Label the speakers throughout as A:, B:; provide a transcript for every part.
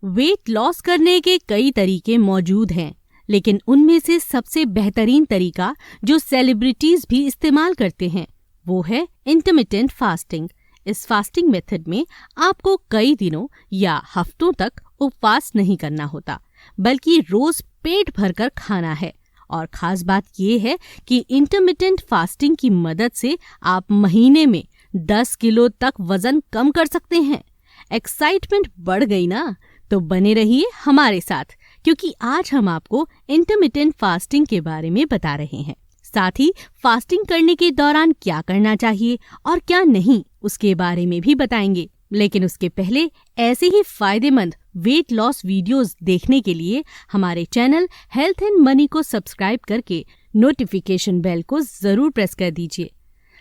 A: Weight loss करने के कई तरीके मौजूद हैं, लेकिन उनमें से सबसे बेहतरीन तरीका जो सेलिब्रिटीज भी इस्तेमाल करते हैं वो है इंटरमिटेंट फास्टिंग। इस फास्टिंग मेथड में आपको कई दिनों या हफ्तों तक उपवास नहीं करना होता, बल्कि रोज पेट भरकर खाना है। और खास बात ये है कि इंटरमिटेंट फास्टिंग की मदद से आप महीने में 10 किलो तक वजन कम कर सकते हैं। एक्साइटमेंट बढ़ गई ना? तो बने रहिए हमारे साथ, क्योंकि आज हम आपको इंटरमिटेंट फास्टिंग के बारे में बता रहे हैं। साथ ही फास्टिंग करने के दौरान क्या करना चाहिए और क्या नहीं, उसके बारे में भी बताएंगे। लेकिन उसके पहले ऐसे ही फायदेमंद वेट लॉस वीडियोस देखने के लिए हमारे चैनल हेल्थ एंड मनी को सब्सक्राइब करके नोटिफिकेशन बेल को जरूर प्रेस कर दीजिए।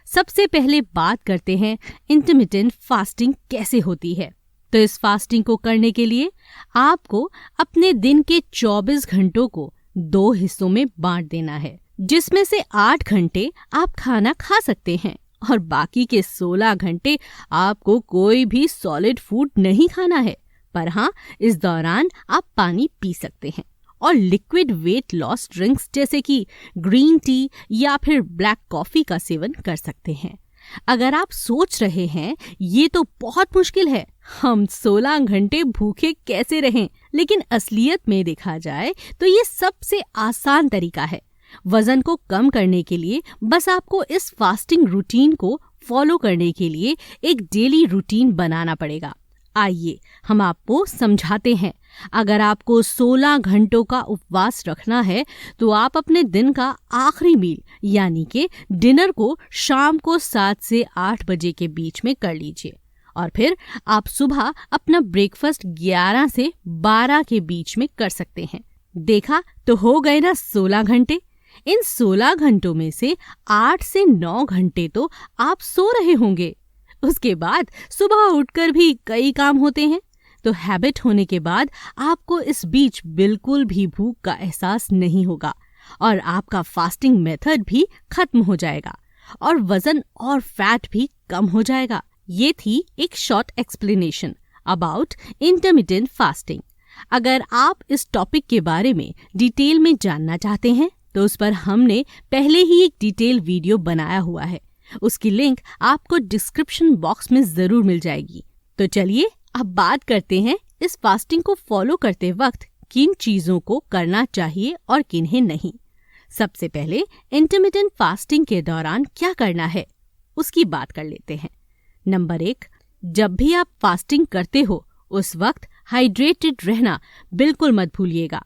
A: सबसे पहले बात करते हैं इंटरमिटेंट फास्टिंग कैसे होती है। तो इस फास्टिंग को करने के लिए आपको अपने दिन के 24 घंटों को 2 हिस्सों में बांट देना है, जिसमें से 8 घंटे आप खाना खा सकते हैं और बाकी के 16 घंटे आपको कोई भी सॉलिड फूड नहीं खाना है। पर हाँ, इस दौरान आप पानी पी सकते हैं और लिक्विड वेट लॉस ड्रिंक्स जैसे कि ग्रीन टी या फिर ब्लैक कॉफी का सेवन कर सकते हैं। अगर आप सोच रहे हैं ये तो बहुत मुश्किल है, हम 16 घंटे भूखे कैसे रहें, लेकिन असलियत में देखा जाए तो ये सबसे आसान तरीका है। वजन को कम करने के लिए बस आपको इस फास्टिंग रूटीन को फॉलो करने के लिए एक डेली रूटीन बनाना पड़ेगा। आइए हम आपको समझाते हैं। अगर आपको 16 घंटों का उपवास रखना है तो आप अपने दिन का आखिरी मील यानी कि डिनर को शाम को 7 से 8 बजे के बीच में कर लीजिए और फिर आप सुबह अपना ब्रेकफास्ट 11 से 12 के बीच में कर सकते हैं। देखा तो हो गए ना 16 घंटे। इन 16 घंटों में से 8 से 9 घंटे तो आप सो रहे होंगे। उसके बाद सुबह उठकर भी कई काम होते हैं, तो हैबिट होने के बाद आपको इस बीच बिल्कुल भी भूख का एहसास नहीं होगा और आपका फास्टिंग मेथड भी खत्म हो जाएगा और वजन और फैट भी कम हो जाएगा। ये थी एक short explanation about intermittent fasting. अगर आप इस टॉपिक के बारे में डिटेल में जानना चाहते हैं तो उस पर हमने पहले ही एक डिटेल वीडियो बनाया हुआ है, उसकी लिंक आपको डिस्क्रिप्शन बॉक्स में जरूर मिल जाएगी। तो चलिए अब बात करते हैं इस फास्टिंग को फॉलो करते वक्त किन चीजों को करना चाहिए और किन्हें नहीं। सबसे पहले इंटरमिटेंट फास्टिंग के दौरान क्या करना है उसकी बात कर लेते हैं। नंबर 1, जब भी आप फास्टिंग करते हो उस वक्त हाइड्रेटेड रहना बिल्कुल मत भूलिएगा।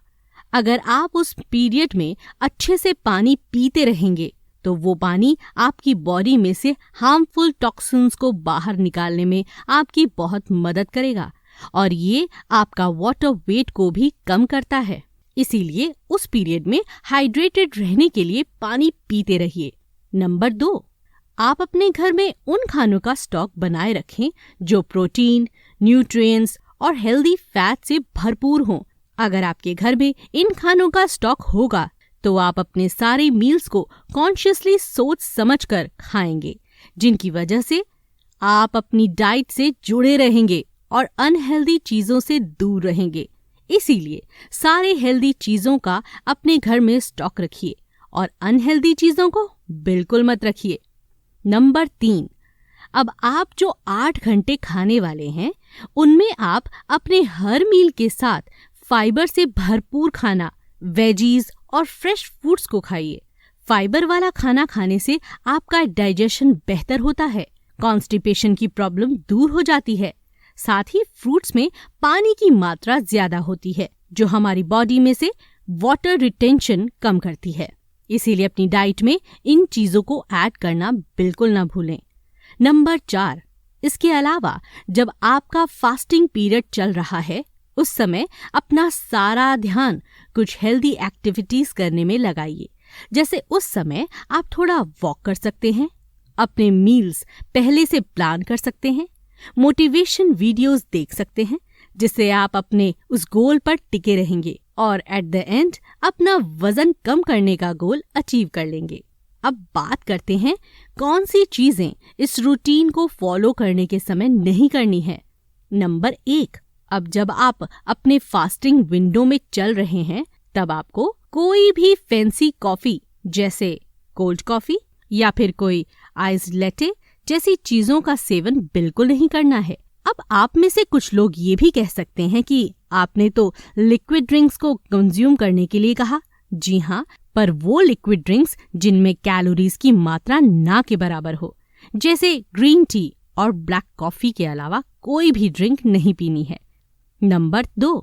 A: अगर आप उस पीरियड में अच्छे से पानी पीते रहेंगे तो वो पानी आपकी बॉडी में से हार्मफुल टॉक्सिन्स को बाहर निकालने में आपकी बहुत मदद करेगा और ये आपका वाटर वेट को भी कम करता है। इसीलिए उस पीरियड में हाइड्रेटेड रहने के लिए पानी पीते रहिए। नंबर 2, आप अपने घर में उन खानों का स्टॉक बनाए रखें जो प्रोटीन, न्यूट्रिएंट्स और हेल्दी फैट से भरपूर हों। अगर आपके घर में इन खानों का स्टॉक होगा तो आप अपने सारे मील्स को कॉन्शियसली सोच समझकर खाएंगे, जिनकी वजह से आप अपनी डाइट से जुड़े रहेंगे और अनहेल्दी चीजों से दूर रहेंगे। इसीलिए सारे हेल्दी चीजों का अपने घर में स्टॉक रखिए और अनहेल्दी चीजों को बिल्कुल मत रखिए। नंबर 3, अब आप जो 8 घंटे खाने वाले हैं उनमें आप अपने हर मील के साथ फाइबर से भरपूर खाना, वेजीज और फ्रेश फूड्स को खाइए। फाइबर वाला खाना खाने से आपका डाइजेशन बेहतर होता है, कॉन्स्टिपेशन की प्रॉब्लम दूर हो जाती है। साथ ही फ्रूट्स में पानी की मात्रा ज्यादा होती है जो हमारी बॉडी में से वाटर रिटेंशन कम करती है। इसीलिए अपनी डाइट में इन चीजों को ऐड करना बिल्कुल ना भूलें। नंबर 4, इसके अलावा जब आपका फास्टिंग पीरियड चल रहा है उस समय अपना सारा ध्यान कुछ हेल्दी एक्टिविटीज करने में लगाइए। जैसे उस समय आप थोड़ा वॉक कर सकते हैं, अपने मील्स पहले से प्लान कर सकते हैं, मोटिवेशन वीडियोस देख सकते हैं जिससे आप अपने उस गोल पर टिके रहेंगे और एट द एंड अपना वजन कम करने का गोल अचीव कर लेंगे। अब बात करते हैं कौन सी चीजें इस रूटीन को फॉलो करने के समय नहीं करनी है। नंबर 1, अब जब आप अपने फास्टिंग विंडो में चल रहे हैं तब आपको कोई भी फैंसी कॉफी जैसे कोल्ड कॉफी या फिर कोई आइस लैटे जैसी चीजों का सेवन बिल्कुल नहीं करना है। अब आप में से कुछ लोग ये भी कह सकते हैं कि आपने तो लिक्विड ड्रिंक्स को कंज्यूम करने के लिए कहा। जी हाँ, पर वो लिक्विड ड्रिंक्स जिनमें कैलोरीज की मात्रा ना के बराबर हो, जैसे ग्रीन टी और ब्लैक कॉफी के अलावा कोई भी ड्रिंक नहीं पीनी है। नंबर 2,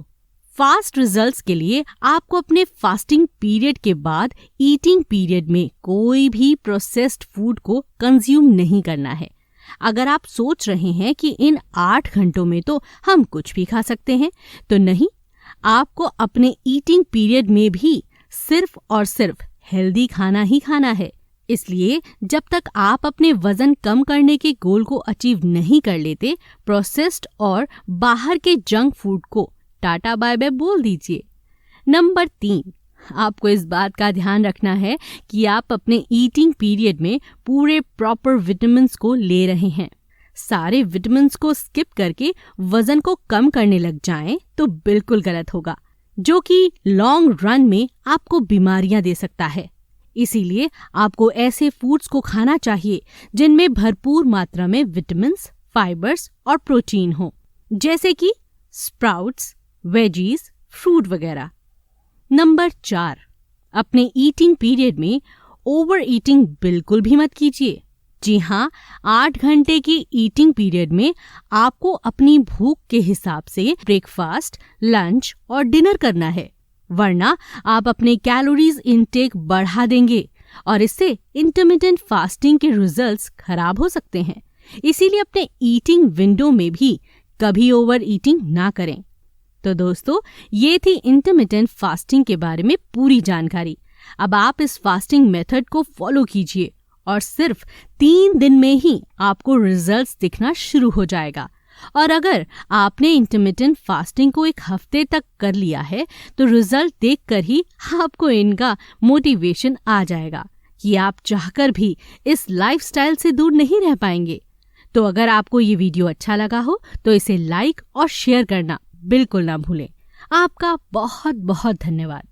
A: फास्ट रिजल्ट्स के लिए आपको अपने फास्टिंग पीरियड के बाद ईटिंग पीरियड में कोई भी प्रोसेस्ड फूड को कंज्यूम नहीं करना है। अगर आप सोच रहे हैं कि इन 8 घंटों में तो हम कुछ भी खा सकते हैं, तो नहीं, आपको अपने ईटिंग पीरियड में भी सिर्फ और सिर्फ हेल्दी खाना ही खाना है। इसलिए जब तक आप अपने वजन कम करने के गोल को अचीव नहीं कर लेते, प्रोसेस्ड और बाहर के जंक फूड को टाटा बाय बाय बोल दीजिए। नंबर 3, आपको इस बात का ध्यान रखना है कि आप अपने ईटिंग पीरियड में पूरे प्रॉपर विटामिन्स को ले रहे हैं। सारे विटामिन्स को स्किप करके वजन को कम करने लग जाएं तो बिल्कुल गलत होगा, जो कि लॉन्ग रन में आपको बीमारियां दे सकता है। इसीलिए आपको ऐसे फूड्स को खाना चाहिए जिनमें भरपूर मात्रा में विटामिन्स, फाइबर्स और प्रोटीन हो, जैसे कि स्प्राउट्स, वेजीज, फ्रूट वगैरह। नंबर 4, अपने ईटिंग पीरियड में ओवर ईटिंग बिल्कुल भी मत कीजिए। जी हाँ, 8 घंटे की ईटिंग पीरियड में आपको अपनी भूख के हिसाब से ब्रेकफास्ट, लंच और डिनर करना है, वरना आप अपने कैलोरीज इनटेक बढ़ा देंगे और इससे इंटरमिटेंट फास्टिंग के रिजल्ट्स खराब हो सकते हैं। इसीलिए अपने ईटिंग विंडो में भी कभी ओवर ईटिंग ना करें। तो दोस्तों, ये थी इंटरमिटेंट फास्टिंग के बारे में पूरी जानकारी। अब आप इस फास्टिंग मेथड को फॉलो कीजिए और सिर्फ 3 दिन में ही आपको रिजल्ट्स दिखना शुरू हो जाएगा। और अगर आपने इंटरमिटेंट फास्टिंग को 1 हफ्ते तक कर लिया है तो रिजल्ट देखकर ही आपको इनका मोटिवेशन आ जाएगा कि आप चाहकर भी इस लाइफस्टाइल से दूर नहीं रह पाएंगे। तो अगर आपको ये वीडियो अच्छा लगा हो तो इसे लाइक और शेयर करना बिल्कुल ना भूलें। आपका बहुत बहुत धन्यवाद।